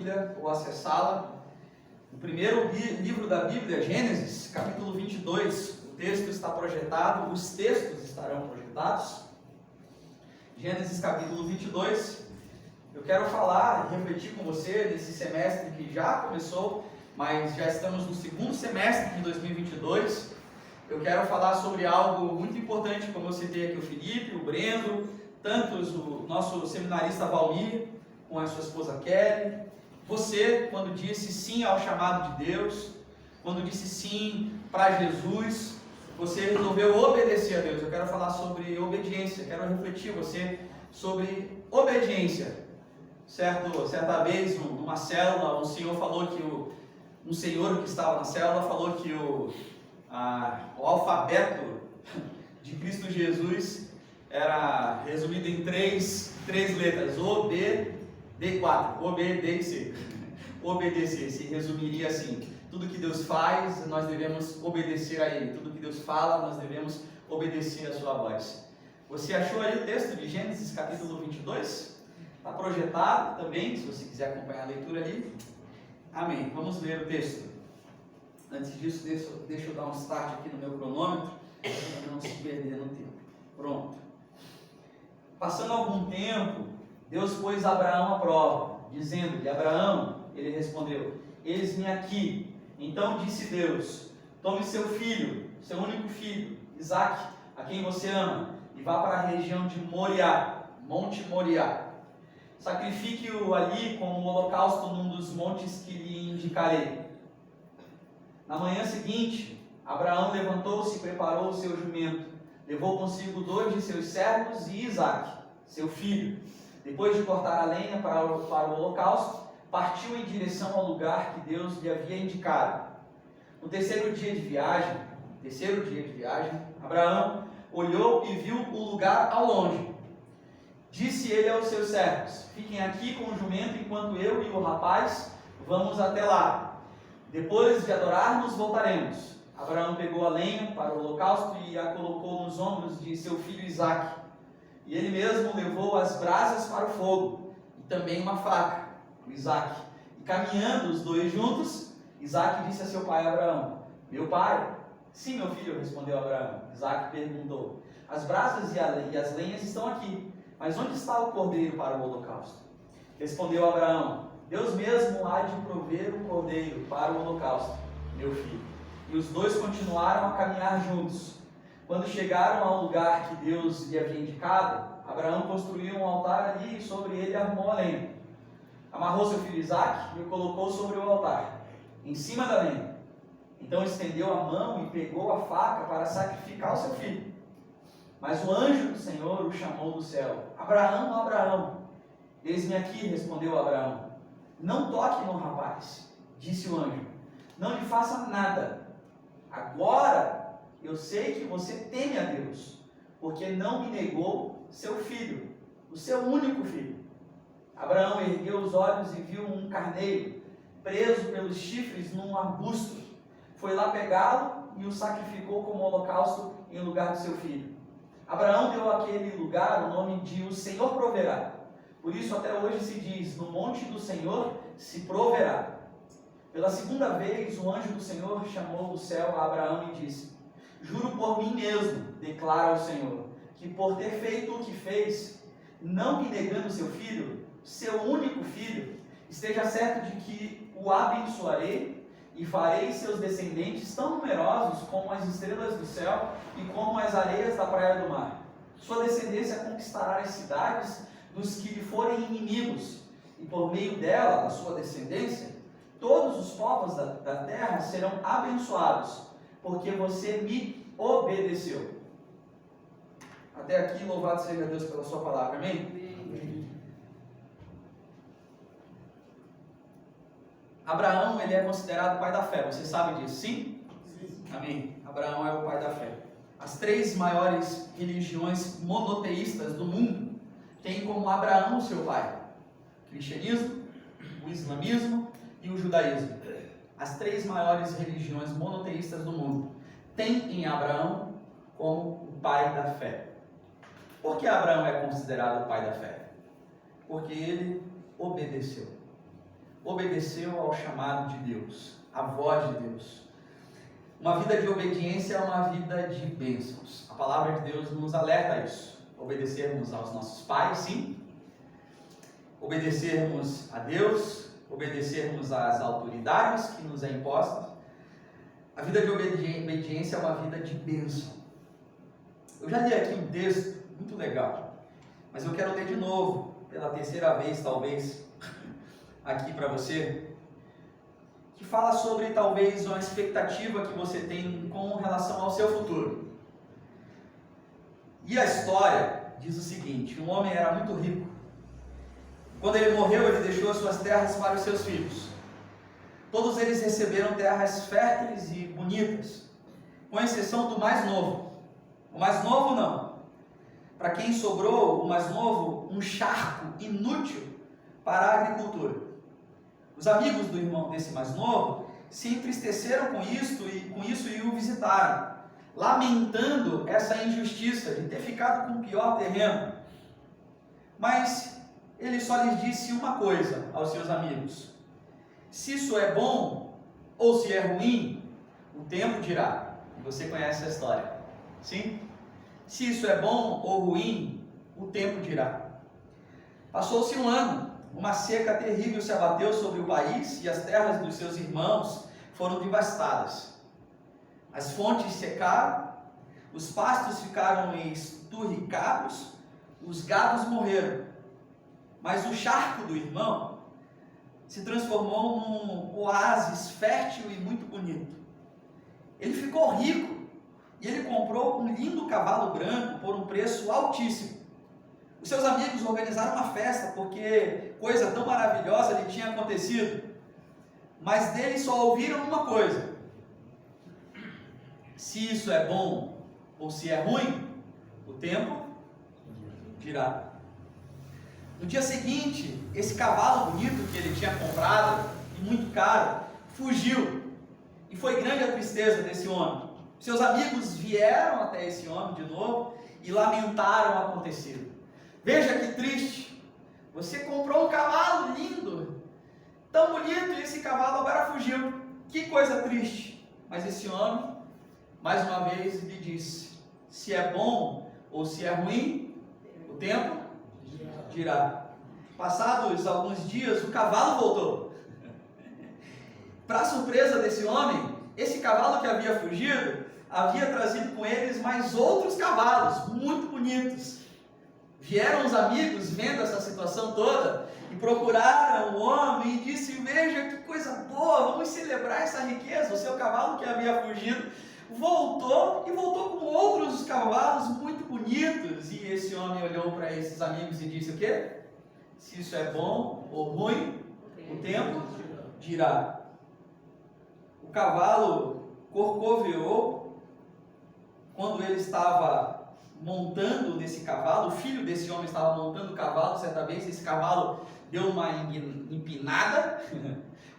Bíblia ou acessá-la. O primeiro livro da Bíblia, Gênesis, capítulo 22, o texto está projetado, os textos estarão projetados. Gênesis capítulo 22, eu quero falar e refletir com você nesse semestre que já começou, mas já estamos no segundo semestre de 2022. Eu quero falar sobre algo muito importante, como eu citei aqui o Felipe, o Brendo, tantos, o nosso seminarista Valmir, com a sua esposa Kelly. Você, quando disse sim ao chamado de Deus, quando disse sim para Jesus, você resolveu obedecer a Deus. Eu quero falar sobre obediência, quero refletir você sobre obediência. Certa vez, numa célula, um senhor falou que um senhor que estava na célula falou que o alfabeto de Cristo Jesus era resumido em três letras: O, B, D4, O, B, D e C. Obedecer, se resumiria assim: tudo que Deus faz, nós devemos obedecer a Ele. Tudo que Deus fala, nós devemos obedecer a sua voz. Você achou aí o texto de Gênesis capítulo 22? Está projetado também, se você quiser acompanhar a leitura ali. Amém. Vamos ler o texto. Antes disso, deixa eu dar um start aqui no meu cronômetro, para não se perder no tempo. Pronto. Passando algum tempo, Deus pôs Abraão à prova, dizendo-lhe: Abraão, ele respondeu: eis-me aqui. Então disse Deus: tome seu filho, seu único filho, Isaque, a quem você ama, e vá para a região de Moriá, Monte Moriá. Sacrifique-o ali como um holocausto num dos montes que lhe indicarei. Na manhã seguinte, Abraão levantou-se e preparou o seu jumento. Levou consigo 2 de seus servos e Isaque, seu filho. Depois de cortar a lenha para o holocausto, partiu em direção ao lugar que Deus lhe havia indicado. No terceiro dia de viagem, Abraão olhou e viu o lugar ao longe. Disse ele aos seus servos: fiquem aqui com o jumento enquanto eu e o rapaz vamos até lá. Depois de adorarmos, voltaremos. Abraão pegou a lenha para o holocausto e a colocou nos ombros de seu filho Isaque. E ele mesmo levou as brasas para o fogo e também uma faca, o Isaque. E caminhando os dois juntos, Isaque disse a seu pai Abraão: meu pai? Sim, meu filho, respondeu Abraão. Isaque perguntou: as brasas e as lenhas estão aqui, mas onde está o cordeiro para o holocausto? Respondeu Abraão: Deus mesmo há de prover o cordeiro para o holocausto, meu filho. E os dois continuaram a caminhar juntos. Quando chegaram ao lugar que Deus lhe havia indicado, Abraão construiu um altar ali e sobre ele armou a lenha. Amarrou seu filho Isaque e o colocou sobre o altar, em cima da lenha. Então estendeu a mão e pegou a faca para sacrificar o seu filho. Mas o anjo do Senhor o chamou do céu: Abraão, Abraão. Eis-me aqui, respondeu Abraão. Não toque no rapaz, disse o anjo. Não lhe faça nada. Agora eu sei que você teme a Deus, porque não me negou seu filho, o seu único filho. Abraão ergueu os olhos e viu um carneiro preso pelos chifres num arbusto. Foi lá pegá-lo e o sacrificou como holocausto em lugar de seu filho. Abraão deu àquele lugar o nome de O Senhor Proverá. Por isso até hoje se diz: no monte do Senhor se proverá. Pela segunda vez o anjo do Senhor chamou do céu a Abraão e disse: juro por mim mesmo, declara o Senhor, que por ter feito o que fez, não me negando seu filho, seu único filho, esteja certo de que o abençoarei e farei seus descendentes tão numerosos como as estrelas do céu e como as areias da praia do mar. Sua descendência conquistará as cidades dos que lhe forem inimigos, e por meio dela, da sua descendência, todos os povos da terra serão abençoados, porque você me obedeceu. Até aqui, louvado seja Deus pela sua palavra, amém? Amém. Abraão, ele é considerado o pai da fé, você sabe disso, sim? Sim. Amém. Abraão é o pai da fé. As 3 maiores religiões monoteístas do mundo têm como Abraão o seu pai: o cristianismo, o islamismo e o judaísmo. As 3 maiores religiões monoteístas do mundo têm em Abraão como o pai da fé. Por que Abraão é considerado o pai da fé? Porque ele obedeceu. obedeceu ao chamado de Deus, à voz de Deus. Uma vida de obediência é uma vida de bênçãos. A palavra de Deus nos alerta a isso. Obedecermos aos nossos pais, sim. Obedecermos a Deus, obedecermos às autoridades que nos é imposta. A vida de obediência é uma vida de bênção. Eu já li aqui um texto muito legal, mas eu quero ler de novo, pela terceira vez talvez, aqui para você, que fala sobre talvez uma expectativa que você tem com relação ao seu futuro. E a história diz o seguinte: um homem era muito rico. Quando ele morreu, ele deixou as suas terras para os seus filhos. Todos eles receberam terras férteis e bonitas, com exceção do mais novo. O mais novo não. Para quem sobrou, o mais novo, um charco inútil para a agricultura. Os amigos do irmão desse mais novo se entristeceram com isso e o visitaram, lamentando essa injustiça de ter ficado com o pior terreno. Mas ele só lhes disse uma coisa aos seus amigos: se isso é bom ou se é ruim, o tempo dirá. E você conhece a história, sim? Se isso é bom ou ruim, o tempo dirá. Passou-se um ano. Uma seca terrível se abateu sobre o país e as terras dos seus irmãos foram devastadas. As fontes secaram, os pastos ficaram esturricados, os gados morreram. Mas o charco do irmão se transformou num oásis fértil e muito bonito. Ele ficou rico e ele comprou um lindo cavalo branco por um preço altíssimo. Os seus amigos organizaram uma festa porque coisa tão maravilhosa lhe tinha acontecido. Mas dele só ouviram uma coisa: se isso é bom ou se é ruim, o tempo dirá. No dia seguinte, esse cavalo bonito que ele tinha comprado, e muito caro, fugiu. E foi grande a tristeza desse homem. Seus amigos vieram até esse homem de novo e lamentaram o acontecido. Veja que triste, você comprou um cavalo lindo, tão bonito, e esse cavalo agora fugiu. Que coisa triste. Mas esse homem, mais uma vez, lhe disse: se é bom ou se é ruim, o tempo dirá. Passados alguns dias, o cavalo voltou. Para surpresa desse homem, esse cavalo que havia fugido, havia trazido com eles mais outros cavalos, muito bonitos. Vieram os amigos, vendo essa situação toda, e procuraram o homem e disse: veja que coisa boa, vamos celebrar essa riqueza. O seu cavalo que havia fugido voltou, e voltou com outros cavalos muito bonitos. E esse homem olhou para esses amigos e disse o quê? Se isso é bom ou ruim, o tempo dirá. O cavalo corcoveou quando ele estava montando nesse cavalo. O filho desse homem estava montando o cavalo certa vez. Esse cavalo deu uma empinada.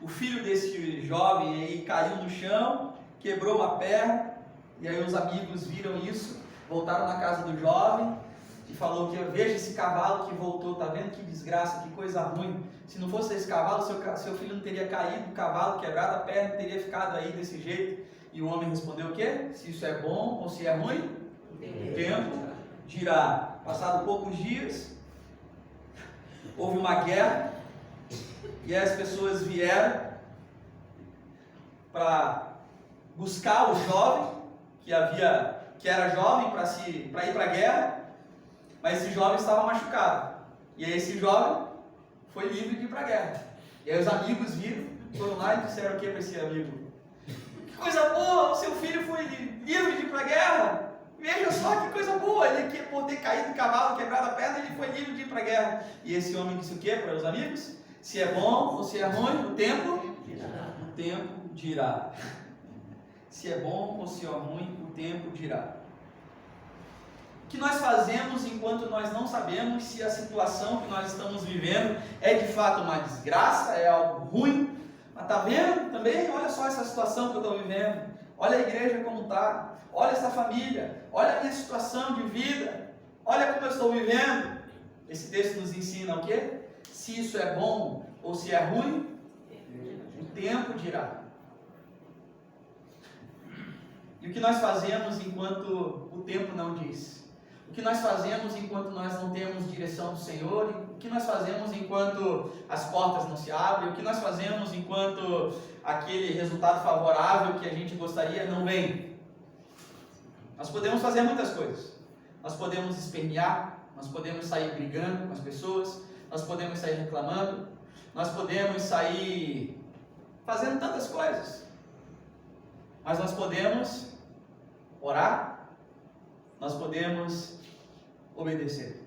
O filho desse jovem aí caiu no chão, quebrou uma perna. E aí os amigos viram isso, voltaram na casa do jovem e falou que veja esse cavalo que voltou, tá vendo que desgraça, que coisa ruim. Se não fosse esse cavalo, seu filho não teria caído do cavalo, quebrado a perna, teria ficado aí desse jeito. E o homem respondeu o quê? Se isso é bom ou se é ruim, o tempo dirá. Passado poucos dias, houve uma guerra e as pessoas vieram para buscar o jovem que era jovem para ir para a guerra. Mas esse jovem estava machucado. E aí esse jovem foi livre de ir para a guerra. E aí os amigos viram, foram lá e disseram o que para esse amigo? Que coisa boa, o seu filho foi livre de ir para a guerra. Veja só que coisa boa, ele ia poder cair do cavalo, quebrado a perna, ele foi livre de ir para a guerra. E esse homem disse o que para os amigos? Se é bom ou se é ruim, o tempo dirá. Se é bom ou se é ruim, o tempo dirá. O que nós fazemos enquanto nós não sabemos se a situação que nós estamos vivendo é de fato uma desgraça, é algo ruim? Mas está vendo também? Olha só essa situação que eu estou vivendo. Olha a igreja como está. Olha essa família. Olha a minha situação de vida. Olha como eu estou vivendo. Esse texto nos ensina o quê? Se isso é bom ou se é ruim, tempo dirá. E o que nós fazemos enquanto o tempo não diz? O que nós fazemos enquanto nós não temos direção do Senhor? O que nós fazemos enquanto as portas não se abrem? O que nós fazemos enquanto aquele resultado favorável que a gente gostaria não vem? Nós podemos fazer muitas coisas. Nós podemos espernear, nós podemos sair brigando com as pessoas, nós podemos sair reclamando, nós podemos sair fazendo tantas coisas. Mas nós podemos orar, nós podemos obedecer.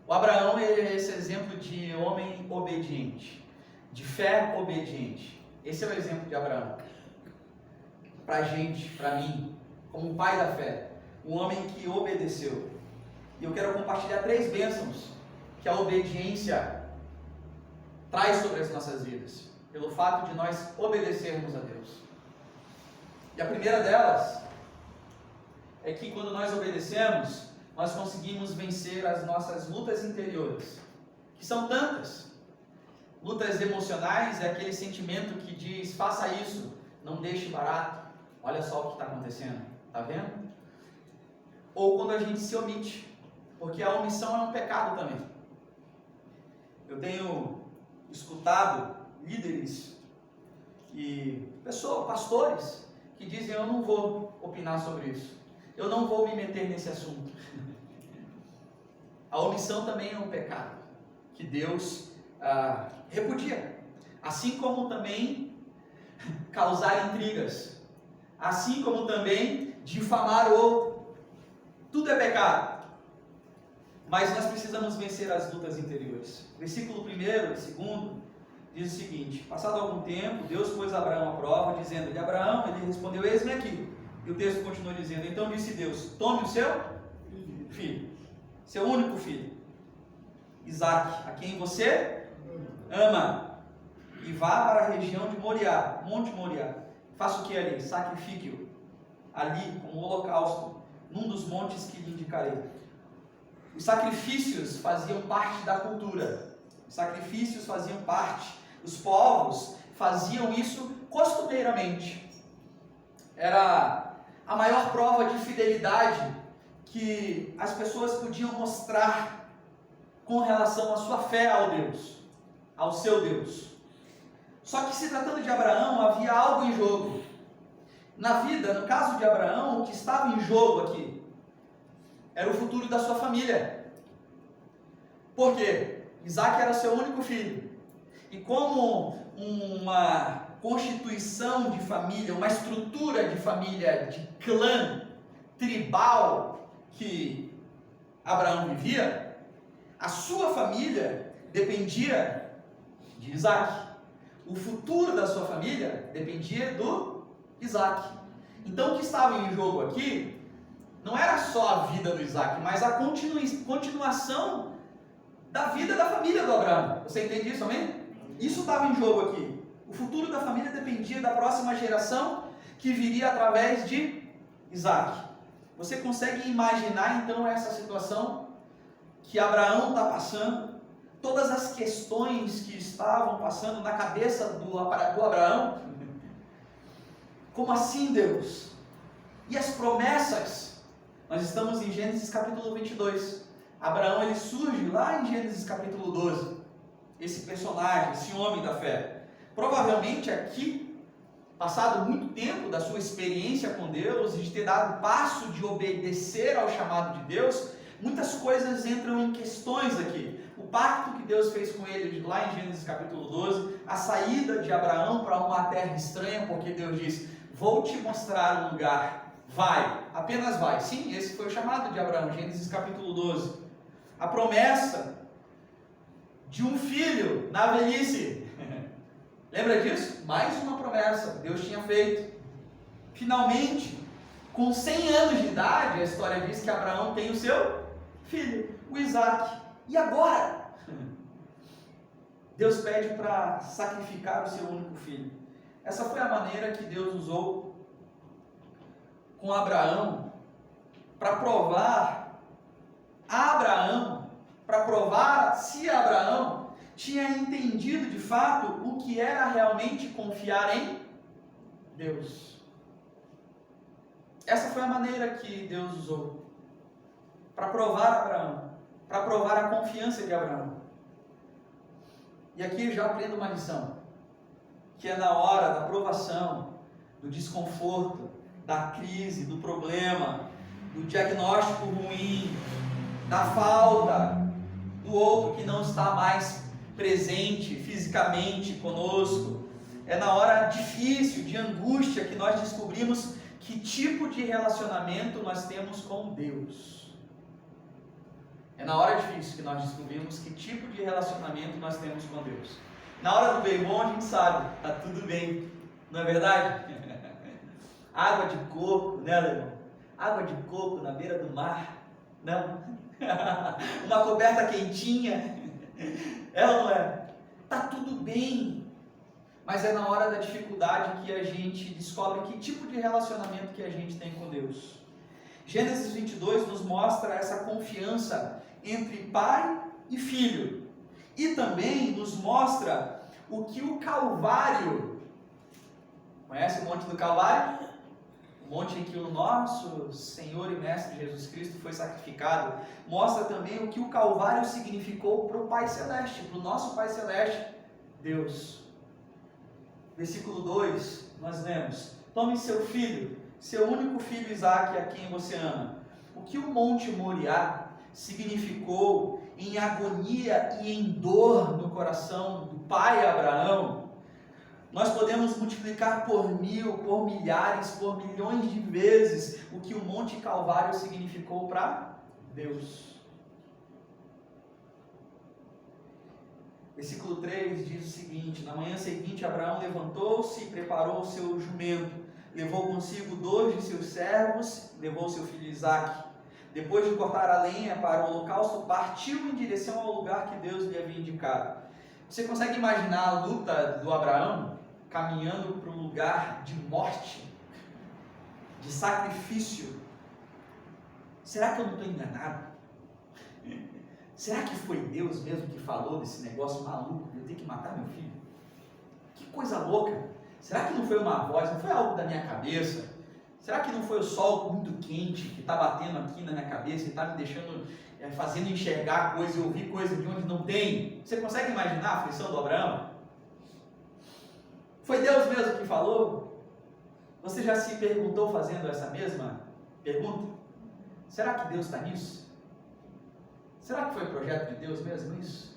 O Abraão, ele é esse exemplo de homem obediente, de fé obediente. Esse é o exemplo de Abraão. Para a gente, para mim, como pai da fé, um homem que obedeceu. E eu quero compartilhar 3 bênçãos que a obediência traz sobre as nossas vidas, pelo fato de nós obedecermos a Deus. E a primeira delas é que quando nós obedecemos, nós conseguimos vencer as nossas lutas interiores, que são tantas. Lutas emocionais é aquele sentimento que diz, faça isso, não deixe barato, olha só o que está acontecendo, está vendo? Ou quando a gente se omite, porque a omissão é um pecado também. Eu tenho escutado líderes e pastores, que dizem, eu não vou opinar sobre isso, eu não vou me meter nesse assunto. A omissão também é um pecado, que Deus repudia. Assim como também causar intrigas, assim como também difamar o outro. Tudo é pecado. Mas nós precisamos vencer as lutas interiores. Versículo 1 e 2 diz o seguinte: passado algum tempo, Deus pôs Abraão à prova, dizendo-lhe, Abraão, ele respondeu, eis-me aqui. E o texto continua dizendo, então disse Deus, tome o seu filho, seu único filho, Isaque, a quem você ama, e vá para a região de Moriá, Monte Moriá. Faça o que ali? Sacrifique-o ali como holocausto, num dos montes que lhe indicarei. Os sacrifícios faziam parte da cultura. Os sacrifícios faziam parte. Os povos faziam isso costumeiramente. Era a maior prova de fidelidade que as pessoas podiam mostrar com relação à sua fé ao Deus, ao seu Deus. Só que se tratando de Abraão, havia algo em jogo. Na vida, no caso de Abraão, o que estava em jogo aqui era o futuro da sua família. Por quê? Isaque era seu único filho. E como uma constituição de família, uma estrutura de família, de clã, tribal que Abraão vivia, a sua família dependia de Isaque. O futuro da sua família dependia do Isaque. Então o que estava em jogo aqui não era só a vida do Isaque, mas a continuação da vida da família do Abraão. Você entende isso, amém? Isso estava em jogo aqui. O futuro da família dependia da próxima geração que viria através de Isaque. Você consegue imaginar então essa situação que Abraão está passando? Todas as questões que estavam passando na cabeça do Abraão. Como assim, Deus? E as promessas? Nós estamos em Gênesis capítulo 22. Abraão, ele surge lá em Gênesis capítulo 12. Esse personagem, esse homem da fé. Provavelmente aqui, passado muito tempo da sua experiência com Deus, e de ter dado o passo de obedecer ao chamado de Deus, muitas coisas entram em questões aqui. O pacto que Deus fez com ele lá em Gênesis capítulo 12, a saída de Abraão para uma terra estranha, porque Deus diz, vou te mostrar um lugar, vai, apenas vai. Sim, esse foi o chamado de Abraão, Gênesis capítulo 12. A promessa de um filho na velhice. Lembra disso? Mais uma promessa Deus tinha feito. Finalmente, com 100 anos de idade, a história diz que Abraão tem o seu filho, o Isaque. E agora? Deus pede para sacrificar o seu único filho. Essa foi a maneira que Deus usou com Abraão para provar a Abraão, para provar se Abraão tinha entendido de fato o que era realmente confiar em Deus. Essa foi a maneira que Deus usou para provar Abraão, para provar a confiança de Abraão. E aqui eu já aprendo uma lição, que é na hora da provação, do desconforto, da crise, do problema, do diagnóstico ruim, da falta do outro que não está mais presente fisicamente conosco. É na hora difícil, de angústia, que nós descobrimos que tipo de relacionamento nós temos com Deus. É na hora difícil que nós descobrimos que tipo de relacionamento nós temos com Deus. Na hora do bem bom a gente sabe, tá tudo bem, não é verdade? Água de coco, né, Leão? Água de coco na beira do mar, não? Uma coberta quentinha, é ou não é? Tá tudo bem, mas é na hora da dificuldade que a gente descobre que tipo de relacionamento que a gente tem com Deus. Gênesis 22 nos mostra essa confiança entre pai e filho, e também nos mostra o que o Calvário, conhece o Monte do Calvário? O monte em que o nosso Senhor e Mestre Jesus Cristo foi sacrificado, mostra também o que o Calvário significou para o Pai Celeste, para o nosso Pai Celeste, Deus. Versículo 2, nós lemos: tome seu filho, seu único filho Isaque, a quem você ama. O que o Monte Moriá significou em agonia e em dor no coração do pai Abraão, nós podemos multiplicar por 1000, por milhares, por milhões de vezes o que o Monte Calvário significou para Deus. Versículo 3 diz o seguinte: na manhã seguinte Abraão levantou-se e preparou o seu jumento, levou consigo 2 de seus servos, levou seu filho Isaque. Depois de cortar a lenha para o holocausto, partiu em direção ao lugar que Deus lhe havia indicado. Você consegue imaginar a luta do Abraão caminhando para um lugar de morte, de sacrifício? Será que eu não estou enganado? Será que foi Deus mesmo que falou desse negócio maluco de eu ter que matar meu filho? Que coisa louca! Será que não foi uma voz, não foi algo da minha cabeça? Será que não foi o sol muito quente que está batendo aqui na minha cabeça e está me deixando, fazendo enxergar coisa e ouvir coisa de onde não tem? Você consegue imaginar a aflição do Abraão? Foi Deus mesmo que falou? Você já se perguntou fazendo essa mesma pergunta? Será que Deus está nisso? Será que foi projeto de Deus mesmo isso?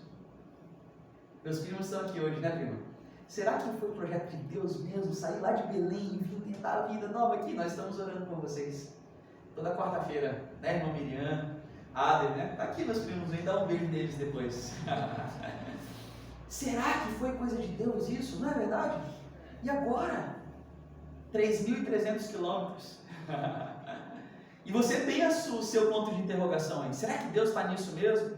Meus primos estão aqui hoje, né, primo? Será que foi projeto de Deus mesmo sair lá de Belém e vir tentar a vida nova aqui? Nós estamos orando por vocês toda quarta-feira, né, irmão Miriam, Ader, né? Tá aqui meus primos, vem dar um beijo neles depois. Será que foi coisa de Deus isso? Não é verdade? E agora? 3.300 quilômetros. E você tem o seu ponto de interrogação aí. Será que Deus está nisso mesmo?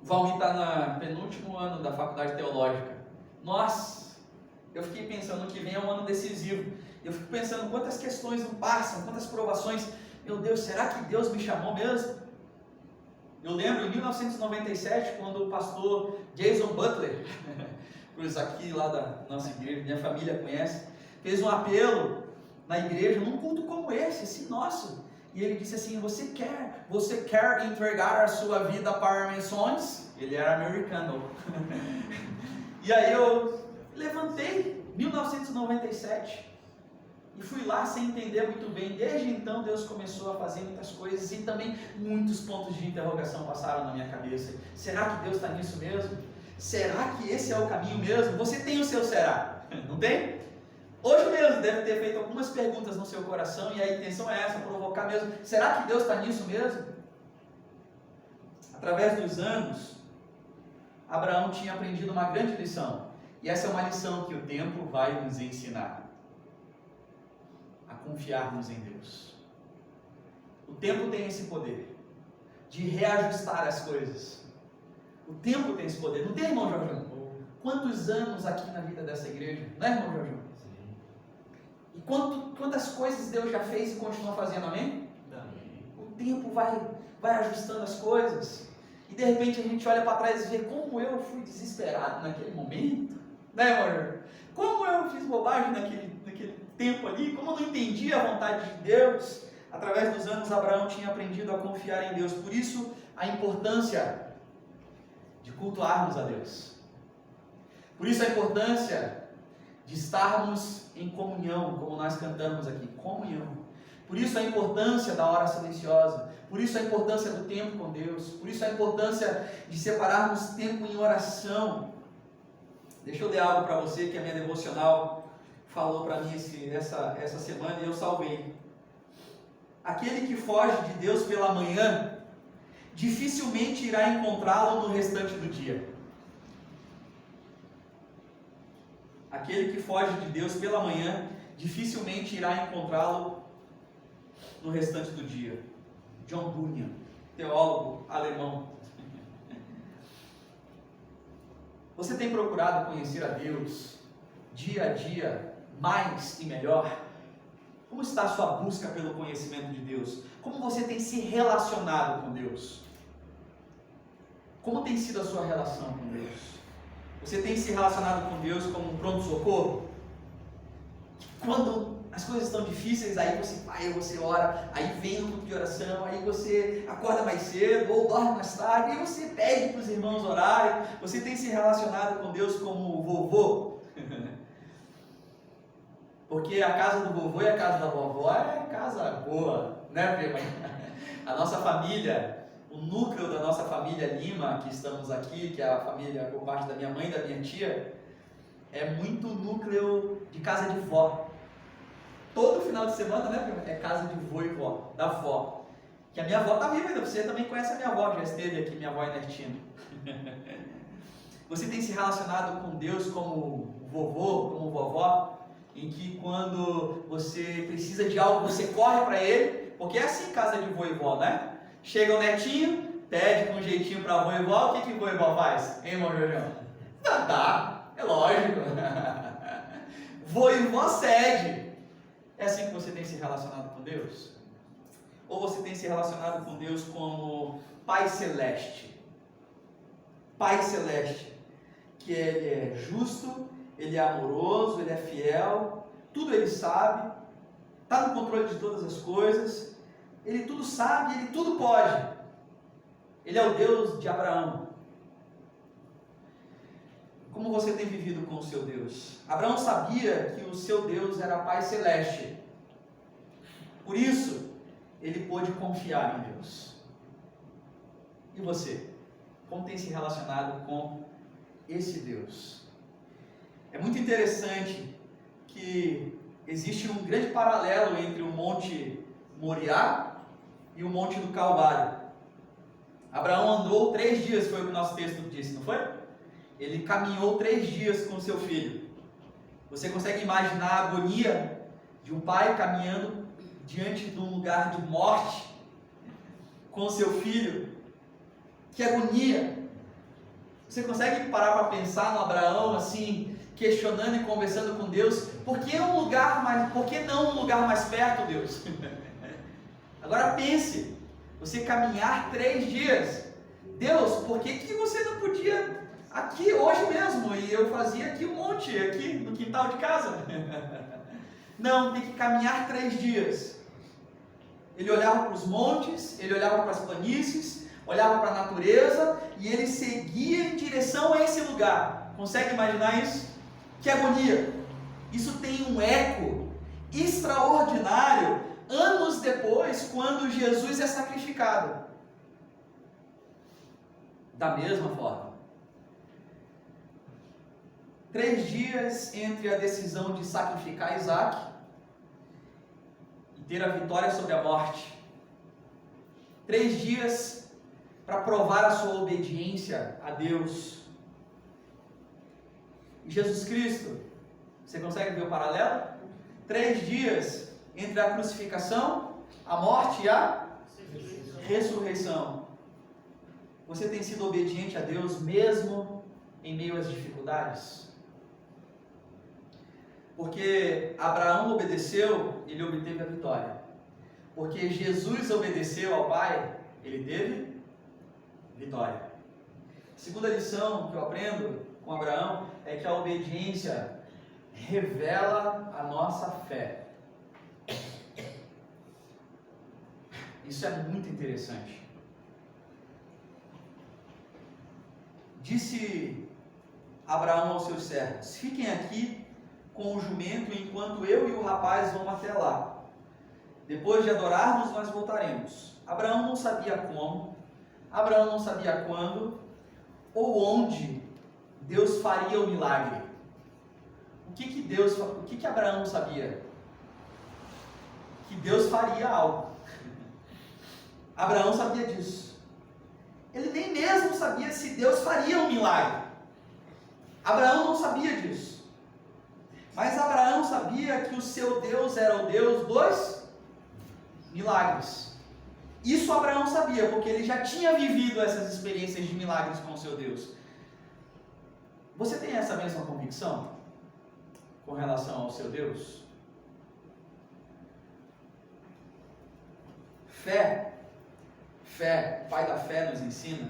O Valmir está no penúltimo ano da faculdade teológica. Nossa, eu fiquei pensando que vem é um ano decisivo. Eu fico pensando quantas questões não passam, quantas provações. Meu Deus, será que Deus me chamou mesmo? Eu lembro em 1997, quando o pastor Jason Butler, cruz aqui lá da nossa igreja, minha família conhece, fez um apelo na igreja, num culto como esse nosso. E ele disse assim: você quer entregar a sua vida para missões? Ele era americano. E aí eu levantei, 1997, e fui lá sem entender muito bem. Desde então Deus começou a fazer muitas coisas e também muitos pontos de interrogação passaram na minha cabeça. Será que Deus está nisso mesmo? Será que esse é o caminho mesmo? Você tem o seu será, não tem? Hoje mesmo deve ter feito algumas perguntas no seu coração e a intenção é essa, provocar mesmo. Será que Deus está nisso mesmo? Através dos anos, Abraão tinha aprendido uma grande lição. E essa é uma lição que o tempo vai nos ensinar. A confiarmos em Deus. O tempo tem esse poder de reajustar as coisas. O tempo tem esse poder. Não tem, irmão Jorjão? Quantos anos aqui na vida dessa igreja? Não é, irmão Jorjão? E quantas coisas Deus já fez e continua fazendo, amém? Amém. O tempo vai ajustando as coisas. E de repente a gente olha para trás e vê como eu fui desesperado naquele momento, né, amor? Como eu fiz bobagem naquele tempo ali, como eu não entendi a vontade de Deus. Através dos anos, Abraão tinha aprendido a confiar em Deus. Por isso, a importância de cultuarmos a Deus. Por isso, a importância de estarmos em comunhão, como nós cantamos aqui, comunhão. Por isso, a importância da hora silenciosa. Por isso, a importância do tempo com Deus. Por isso, a importância de separarmos tempo em oração. Deixa eu ler algo para você que a minha devocional falou para mim essa semana e eu salvei. Aquele que foge de Deus pela manhã, dificilmente irá encontrá-lo no restante do dia. Aquele que foge de Deus pela manhã, dificilmente irá encontrá-lo no restante do dia. John Bunyan, teólogo alemão. Você tem procurado conhecer a Deus dia a dia mais e melhor? Como está a sua busca pelo conhecimento de Deus? Como você tem se relacionado com Deus? Como tem sido a sua relação com Deus? Você tem se relacionado com Deus como um pronto-socorro? Quando as coisas estão difíceis, aí você vai, você ora, aí vem no grupo de oração, aí você acorda mais cedo ou dorme mais tarde, aí você pede para os irmãos orarem. Você tem se relacionado com Deus como vovô? Porque a casa do vovô e a casa da vovó é casa boa, né, prima? A nossa família, o núcleo da nossa família Lima, que estamos aqui, que é a família por parte da minha mãe e da minha tia, é muito núcleo de casa de vó. Todo final de semana, né, prima? É casa de vô e vó, da vó. Que a minha avó está viva ainda, você também conhece a minha avó, já esteve aqui, minha avó Inertina. Você tem se relacionado com Deus como vovô, como vovó? Em que quando você precisa de algo, você corre para ele, porque é assim casa de vô e vó, né? Chega o netinho, pede com um jeitinho para vô e vó, o que vô e vó faz? Hein, irmão Jorjão? Dá, é lógico. Vô e vó cede. É assim que você tem se relacionado com Deus? Ou você tem se relacionado com Deus como Pai Celeste? Pai Celeste, que Ele é justo, Ele é amoroso, Ele é fiel, tudo Ele sabe, está no controle de todas as coisas, Ele tudo sabe, Ele tudo pode. Ele é o Deus de Abraão. Como você tem vivido com o seu Deus? Abraão sabia que o seu Deus era Pai Celeste. Por isso, ele pôde confiar em Deus. E você? Como tem se relacionado com esse Deus? É muito interessante que existe um grande paralelo entre o Monte Moriá e o Monte do Calvário. Abraão andou 3 dias, foi o que o nosso texto disse, não foi? Ele caminhou 3 dias com seu filho. Você consegue imaginar a agonia de um pai caminhando diante de um lugar de morte com seu filho? Que agonia! Você consegue parar para pensar no Abraão assim, questionando e conversando com Deus? Por que não um lugar mais perto, Deus? Agora pense, você caminhar 3 dias. Deus, por que você não podia aqui hoje mesmo? E eu fazia aqui um monte, aqui no quintal de casa. Não, tem que caminhar 3 dias. Ele olhava para os montes, ele olhava para as planícies, olhava para a natureza e ele seguia em direção a esse lugar. Consegue imaginar isso? Que agonia! Isso tem um eco extraordinário anos depois, quando Jesus é sacrificado. Da mesma forma. 3 dias entre a decisão de sacrificar Isaac e ter a vitória sobre a morte. 3 dias para provar a sua obediência a Deus. E Jesus Cristo, você consegue ver o paralelo? 3 dias entre a crucificação, a morte e a ressurreição. Você tem sido obediente a Deus mesmo em meio às dificuldades? Porque Abraão obedeceu, ele obteve a vitória. Porque Jesus obedeceu ao Pai, ele teve vitória. A segunda lição que eu aprendo com Abraão é que a obediência revela a nossa fé. Isso é muito interessante. Disse Abraão aos seus servos: fiquem aqui com o jumento enquanto eu e o rapaz vamos até lá. Depois de adorarmos, nós voltaremos. Abraão não sabia como, Abraão não sabia quando ou onde Deus faria o milagre. O que Abraão sabia? Que Deus faria algo. Abraão sabia disso. Ele nem mesmo sabia se Deus faria um milagre. Abraão não sabia disso. Mas Abraão sabia que o seu Deus era o Deus dos milagres. Isso Abraão sabia, porque ele já tinha vivido essas experiências de milagres com o seu Deus. Você tem essa mesma convicção com relação ao seu Deus? Fé, o pai da fé nos ensina,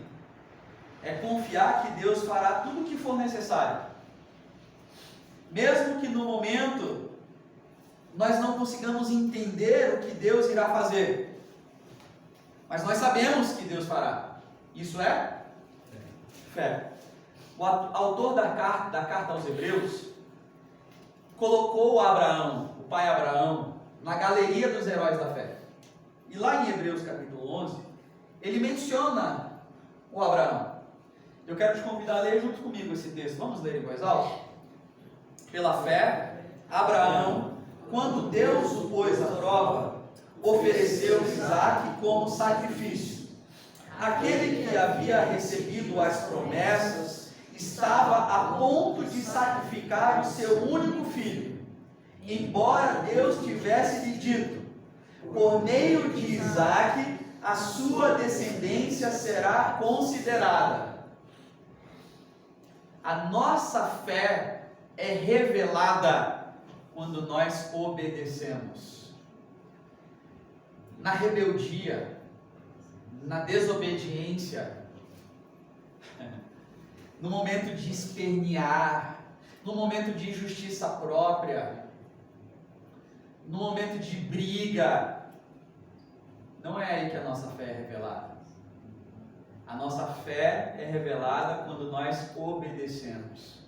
é confiar que Deus fará tudo o que for necessário. Mesmo que no momento nós não consigamos entender o que Deus irá fazer, mas nós sabemos que Deus fará. Isso é fé. O autor da carta aos Hebreus colocou Abraão, o pai Abraão, na galeria dos heróis da fé. E lá em Hebreus capítulo 11, ele menciona o Abraão. Eu quero te convidar a ler junto comigo esse texto. Vamos ler em voz alta? Pela fé, Abraão, quando Deus o pôs à prova, ofereceu Isaque como sacrifício. Aquele que havia recebido as promessas estava a ponto de sacrificar o seu único filho, embora Deus tivesse lhe dito: por meio de Isaque a sua descendência será considerada. A nossa fé é revelada quando nós obedecemos. Na rebeldia, na desobediência, no momento de espernear, no momento de injustiça própria, no momento de briga, não é aí que a nossa fé é revelada. A nossa fé é revelada quando nós obedecemos.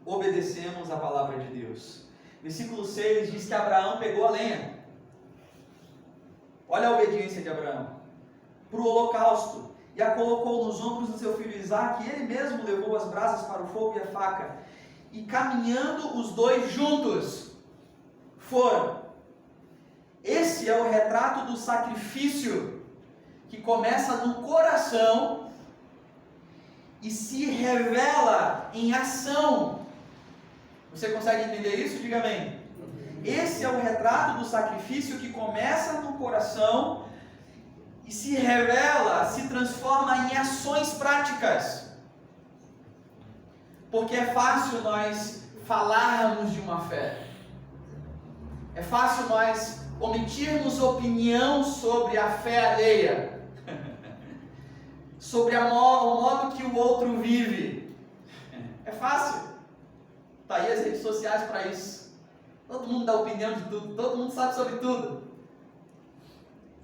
Obedecemos a palavra de Deus. Versículo 6 diz que Abraão pegou a lenha. Olha a obediência de Abraão. Para o holocausto. E a colocou nos ombros do seu filho Isaque. E ele mesmo levou as brasas para o fogo e a faca. E caminhando os dois juntos, foram. Esse é o retrato do sacrifício que começa no coração e se revela em ação. Você consegue entender isso? Diga amém. Esse é o retrato do sacrifício que começa no coração e se revela, se transforma em ações práticas. Porque é fácil nós falarmos de uma fé. É fácil nós omitirmos opinião sobre a fé alheia, sobre o modo que o outro vive. É fácil. Está aí as redes sociais para isso. Todo mundo dá opinião de tudo, todo mundo sabe sobre tudo.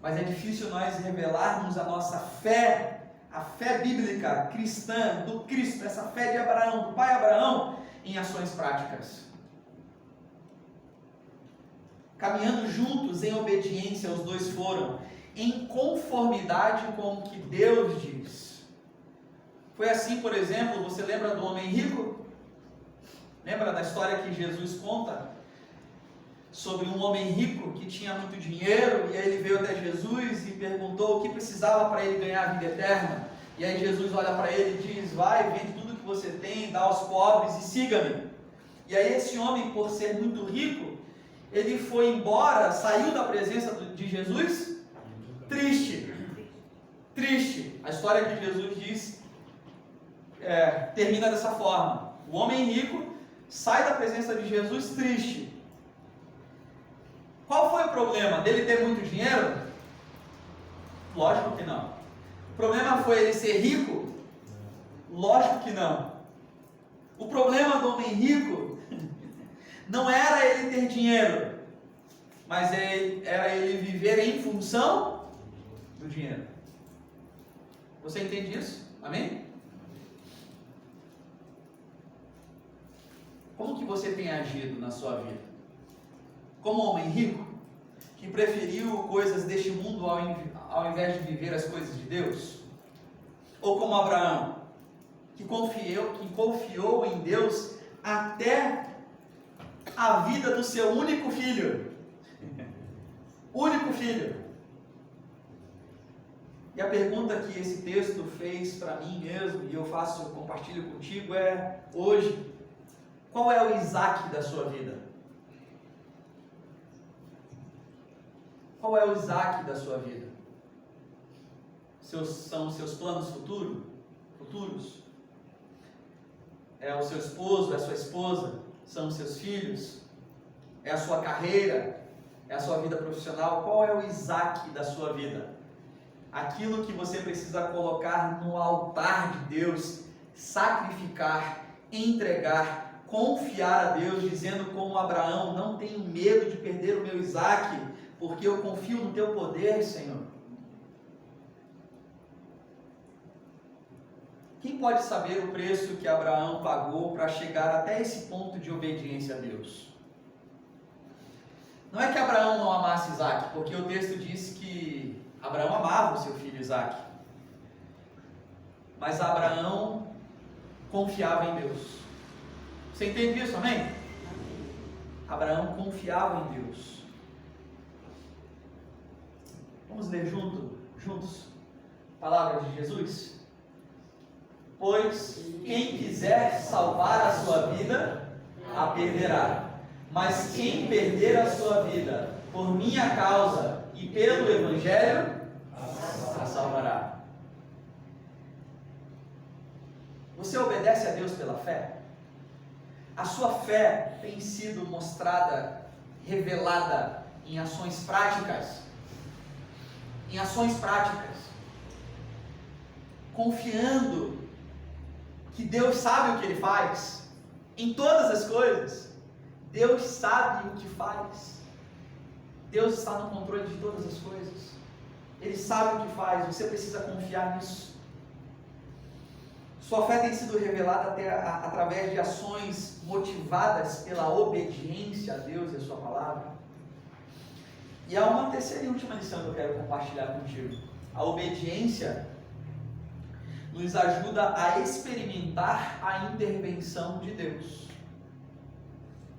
Mas é difícil nós revelarmos a nossa fé, a fé bíblica, cristã, do Cristo, essa fé de Abraão, do pai Abraão, em ações práticas. Caminhando juntos em obediência, os dois foram em conformidade com o que Deus diz. Foi assim, por exemplo, você lembra do homem rico? Lembra da história que Jesus conta? Sobre um homem rico que tinha muito dinheiro, e aí ele veio até Jesus e perguntou o que precisava para ele ganhar a vida eterna. E aí Jesus olha para ele e diz: vai, vende tudo que você tem, dá aos pobres e siga-me. E aí esse homem, por ser muito rico, ele foi embora, saiu da presença de Jesus triste. Triste. A história que Jesus diz termina dessa forma. O homem rico sai da presença de Jesus triste. Qual foi o problema? Dele ter muito dinheiro? Lógico que não. O problema foi ele ser rico? Lógico que não. O problema do homem rico não era ele ter dinheiro, mas era ele viver em função do dinheiro. Você entende isso? Amém? Como que você tem agido na sua vida? Como homem rico, que preferiu coisas deste mundo ao invés de viver as coisas de Deus? Ou como Abraão, que confiou em Deus até a vida do seu único filho? Único filho. E a pergunta que esse texto fez para mim mesmo, e eu compartilho contigo, é: hoje, qual é o Isaac da sua vida? Qual é o Isaac da sua vida? São os seus planos futuros? É o seu esposo, é a sua esposa? São os seus filhos? É a sua carreira? É a sua vida profissional? Qual é o Isaac da sua vida? Aquilo que você precisa colocar no altar de Deus, sacrificar, entregar, confiar a Deus, dizendo como Abraão: não tenho medo de perder o meu Isaac, porque eu confio no teu poder, Senhor. Quem pode saber o preço que Abraão pagou para chegar até esse ponto de obediência a Deus? Não é que Abraão não amasse Isaac, porque o texto diz que Abraão amava o seu filho Isaac. Mas Abraão confiava em Deus. Você entende isso, amém? Abraão confiava em Deus. Vamos ler juntos a palavra de Jesus? Pois quem quiser salvar a sua vida, a perderá. Mas quem perder a sua vida por minha causa e pelo Evangelho, a salvará. Você obedece a Deus pela fé? A sua fé tem sido mostrada, revelada em ações práticas? Em ações práticas. Confiando que Deus sabe o que Ele faz em todas as coisas. Deus sabe o que faz. Deus está no controle de todas as coisas. Ele sabe o que faz. Você precisa confiar nisso. Sua fé tem sido revelada através de ações motivadas pela obediência a Deus e a sua palavra. E há uma terceira e última lição que eu quero compartilhar contigo. A obediência nos ajuda a experimentar a intervenção de Deus.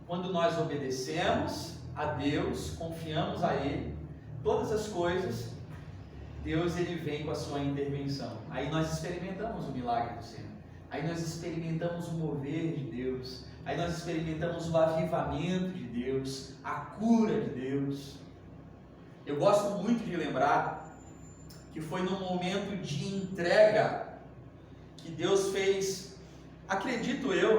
Quando nós obedecemos a Deus, confiamos a Ele, todas as coisas, Deus ele vem com a sua intervenção. Aí nós experimentamos o milagre do Senhor. Aí nós experimentamos o mover de Deus. Aí nós experimentamos o avivamento de Deus, a cura de Deus. Eu gosto muito de lembrar que foi num momento de entrega que Deus fez, acredito eu,